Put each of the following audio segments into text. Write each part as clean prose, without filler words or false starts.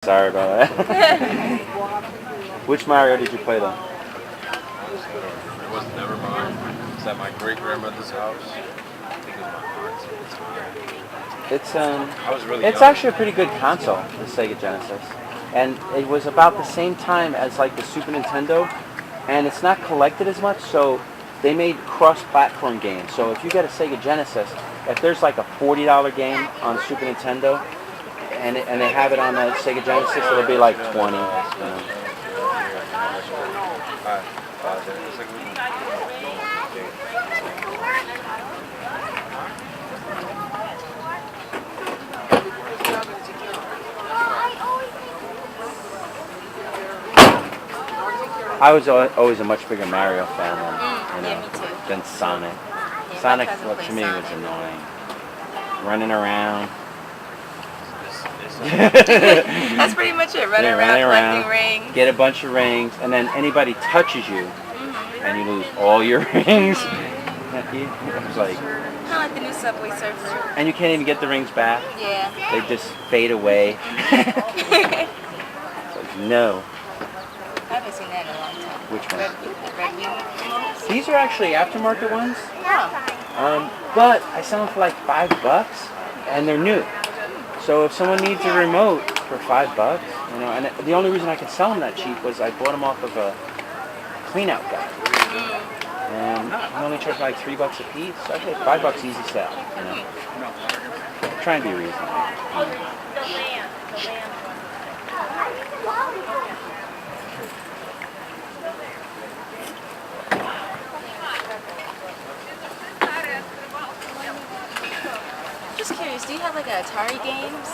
Sorry about that. Which Mario did you play though? It was never mine. It's at my great grandmother's house. I think it was my aunt's. It's actually a pretty good console, the Sega Genesis, and it was about the same time as like the Super Nintendo, and it's not collected as much, so they made cross-platform games. So if you get a Sega Genesis, if there's like a $40 game on Super Nintendo, and they have it on the Sega Genesis, it'll be like 20. I was always a much bigger Mario fan than Sonic. Yeah, Sonic, to me, was annoying. Running around. That's pretty much it. Running around, collecting rings. Get a bunch of rings, and then anybody touches you, and you lose all your rings. It was like... Kind of like the new Subway Surfer. And you can't even get the rings back. Yeah. They just fade away. It's like, no. I haven't seen that in a long time. Which one? Red remotes. These are actually aftermarket ones. Oh. But I sell them for like $5, and they're new. So if someone needs a remote for $5, and the only reason I could sell them that cheap was I bought them off of a clean-out guy, and he only charged like $3 a piece. So I paid $5 easy sale. Try and be reasonable. Just curious, do you have like Atari games?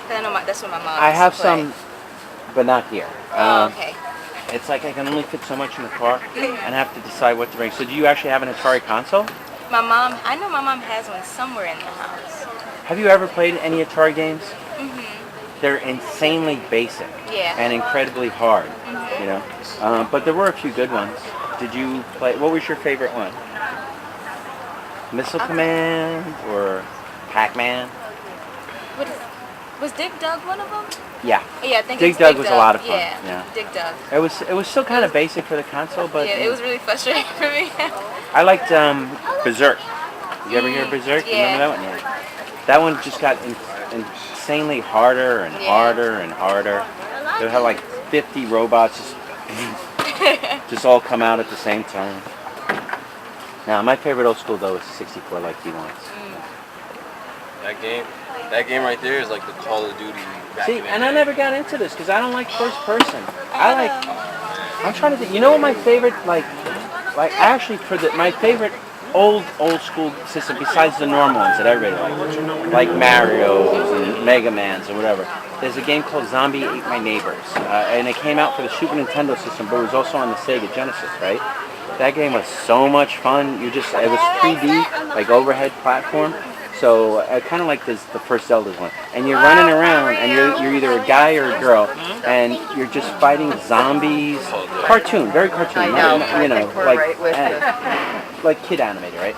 I know that's what my mom. I have some, but not here. Oh, okay. It's like I can only fit so much in the car, and I have to decide what to bring. So do you actually have an Atari console? My mom, I know my mom has one somewhere in the house. Have you ever played any Atari games? Mhm. They're insanely basic. Yeah. And incredibly hard. But there were a few good ones. Did you play? What was your favorite one? Missile Command or Pac-Man? Was Dig Dug one of them? Yeah. Yeah, I think Dig Dug was a lot of fun. Yeah. Dig Dug. It was still kind of basic for the console, but yeah, it was really frustrating for me. I liked Berserk. You ever hear of Berserk? Yeah. You remember that one? Yeah. That one just got insanely harder and harder and harder. They had like 50 robots just all come out at the same time. Now, my favorite old school though is 64, like he wants. That game right there is like the Call of Duty. See, and I never got into this because I don't like first person. I'm trying to think. You know what my favorite my favorite old school system besides the normal ones that everybody likes, like Mario's and Mega Man's or whatever. There's a game called Zombie Ate My Neighbors, and it came out for the Super Nintendo system, but it was also on the Sega Genesis, right? That game was so much fun. It was 3D, like overhead platform. So kind of like the first Zelda one, and you're running around, and you're either a guy or a girl, and you're just fighting zombies. Cartoon, very cartoon. Like kid animated, right?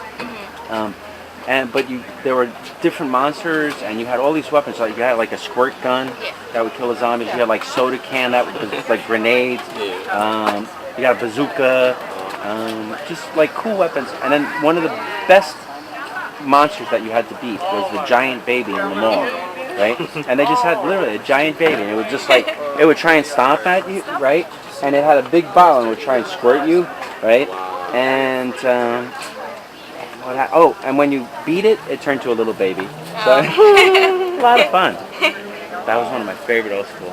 But there were different monsters, and you had all these weapons. Like you had like a squirt gun that would kill the zombies. You had like soda can that was like grenades. You got a bazooka, just like cool weapons. And then one of the best monsters that you had to beat was the giant baby in the mall, right? And they just had literally a giant baby, and it would just like it would try and stomp at you, right? And it had a big bottle and would try and squirt you, right? And and when you beat it, it turned to a little baby. So a lot of fun. That was one of my favorite old school.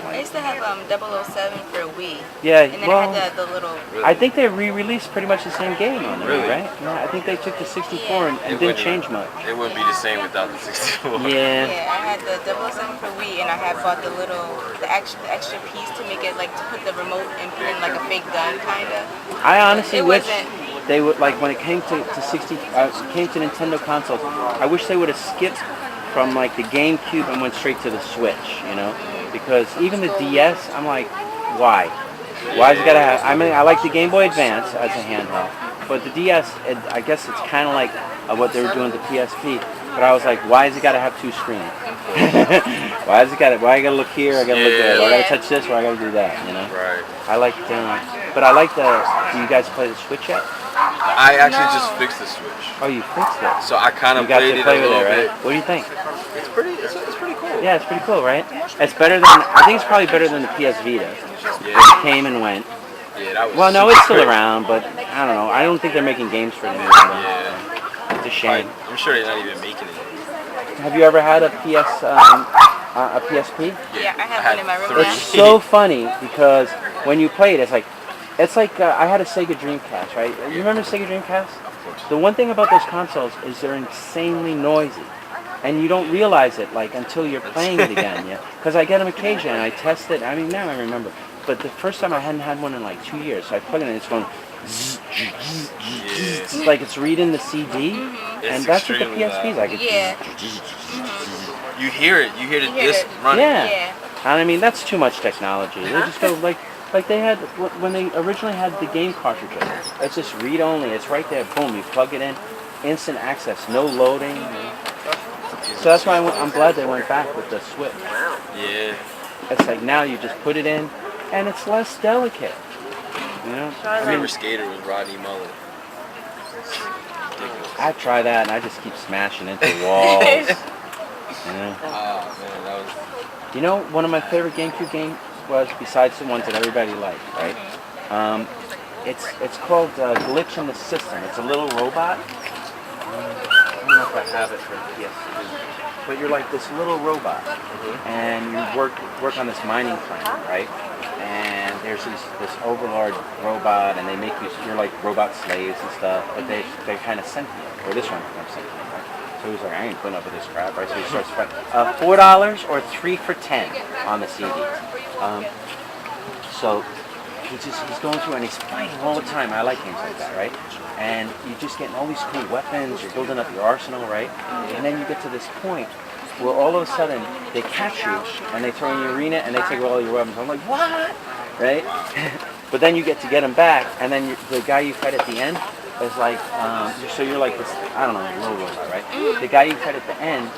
I used to have 007 for Wii. Yeah, and then I had the little... I think they re-released pretty much the same game on it, right? Yeah, I think they took the 64 and didn't change much. It wouldn't be the same without the 64. Yeah. Yeah, I had the 007 for Wii, and I had bought the extra piece to make it like to put the remote and put in like a fake gun, kind of. I honestly wish they would, like when it came to Nintendo consoles, I wish they would have skipped from like the GameCube and went straight to the Switch, because even the DS, I'm like, why? Why is it gotta have? I mean, I like the Game Boy Advance as a handheld, but the DS, I guess it's kind of like what they were doing with the PSP. But I was like, why has it got to have two screens? Why does it got it? Why I gotta look here? I gotta look there. Why I Yeah. gotta touch this? Why I gotta do that? You know. Right. I like, but I like the. Do you guys play the Switch yet? I actually just fixed the Switch. Oh, you fixed it. So I kind You of got played to it play a with little it, right? bit. What do you think? It's pretty cool. Yeah, it's pretty cool, right? It's better than. I think it's probably better than the PS Vita. Yeah. Which came and went. Yeah, that was. Well, no, super it's still quick. around, but I don't know. I don't think they're making games for it anymore. Yeah. It's a shame. I'm sure they're not even making it. Have you ever had a PSP? Yeah, I have one in my room three. now. It's so funny because when you play it, it's like I had a Sega Dreamcast, right? You remember Sega Dreamcast? The one thing about those consoles is they're insanely noisy, and you don't realize it like until you're playing it again. Yeah, because I get them occasionally and I test it. I mean, now I remember, but the first time I hadn't had one in like 2 years, so I plug it in, and it's going. Zzz, zzz, zzz. It's like it's reading the CD, and that's what the extremely PSP is like. It's Yeah. You hear it. You hear the You hear disc it. running. Yeah. Yeah. And I mean, that's too much technology. They just go like they had when they originally had the game cartridges. It's just read only. It's right there. Boom. You plug it in, instant access, no loading. So that's why I'm glad they went back with the Switch. Yeah. It's like now you just put it in, and it's less delicate. You know. My favorite skater was Rodney Mullen. Ridiculous. I try that, and I just keep smashing into walls. You know. Oh man, that was. You know, one of my favorite GameCube games was, besides the ones that everybody liked, right? It's called Glitch in the System. It's a little robot. I don't know if I have it for PS2, but you're like this little robot, and you work on this mining plant, right? And there's this overlord robot, and they make you're like robot slaves and stuff, but they're kind of sentient, or this one becomes sentient, right? So he's like, I ain't putting up with this crap, right? So he starts fighting. $4 or 3 for $10 on the CD. So he's going through and he's fighting all the time. I like games like that, right? And you're just getting all these cool weapons. You're building up your arsenal, right? And then you get to this point where all of a sudden they catch you and they throw in the arena and they take all your weapons. I'm like, what? Right? But then you get them back, and then the guy you fight at the end is like, so you're like this, I don't know, little robot, right? The guy you fight at the end,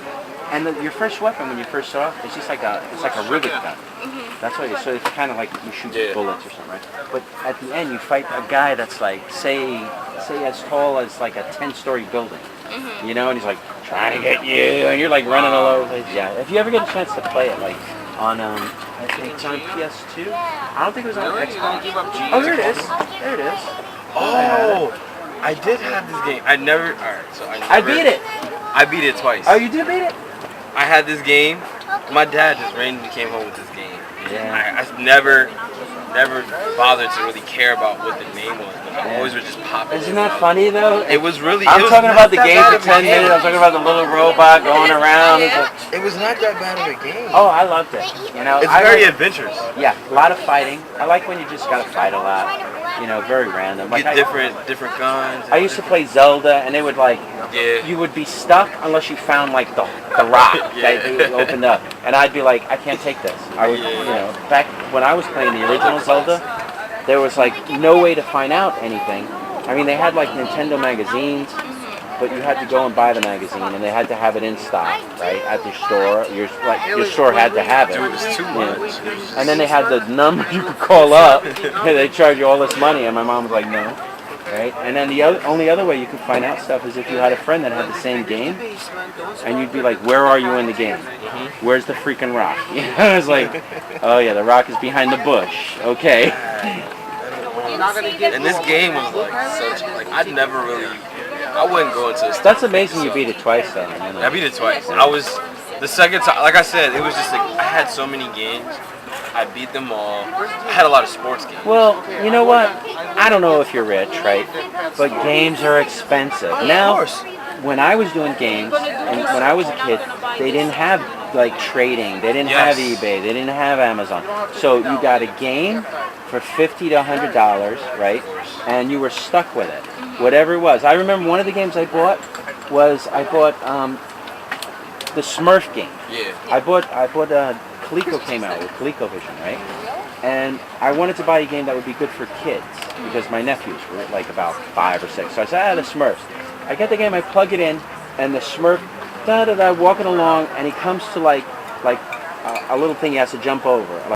and your first weapon when you first start off, it's just like a rivet gun. That's what it is. So it's kind of like you shoot bullets or something, right? But at the end, you fight a guy that's like, say as tall as like a 10-story building. You know, and he's like trying to get you, and you're like running all over the place. Yeah, if you ever get a chance to play it, like on I think it's on PS2. I don't think it was on Xbox. Oh, there it is. There it is. Oh, I did have this game. I beat it. I beat it twice. Oh, you did beat it? I had this game. My dad just randomly came home with this game. Yeah. I never bothered to really care about what the name was, but I always would just pop it. Isn't that funny though? It was really. I'm talking about the game for 10 minutes. I'm talking about the little robot going around. It was not that bad of a game. Oh, I loved it. You know, It's very adventurous. Yeah, a lot of fighting. I like when you just gotta fight a lot. You know, very random. You get different guns. I used to play Zelda, and they would like, you would be stuck unless you found like the rock that they opened up, and I'd be like, I can't take this. I would, you know, back when I was playing the original Zelda, there was like no way to find out anything. I mean, they had like Nintendo magazines, but you had to go and buy the magazine, and they had to have it in stock, right, at the store. Your store had to have it. Dude, it was too much. And then they had the number you could call up, and they charge you all this money, and my mom was like, no. Right? And then the only other way you could find out stuff is if you had a friend that had the same game, and you'd be like, where are you in the game? Where's the freaking rock? You know, it's like, oh yeah, the rock is behind the bush. Okay. And this game was like I'd never really, I wouldn't go into this. That's amazing you beat it twice though. I beat it twice. I was, the second time, like I said, it was just like, I had so many games. I beat them all. I had a lot of sports games. Well, you know what? I don't know if you're rich, right? But games are expensive. Now, when I was doing games, and when I was a kid, they didn't have like trading. They didn't have eBay. They didn't have Amazon. So you got a game for $50 to $100, right? And you were stuck with it, whatever it was. I remember one of the games I bought was the Smurf game. Yeah. I bought Coleco came out with ColecoVision, right? And I wanted to buy a game that would be good for kids because my nephews were like about 5 or 6. So I said, the Smurfs. I get the game, I plug it in, and the Smurf, walking along, and he comes to like a little thing he has to jump over.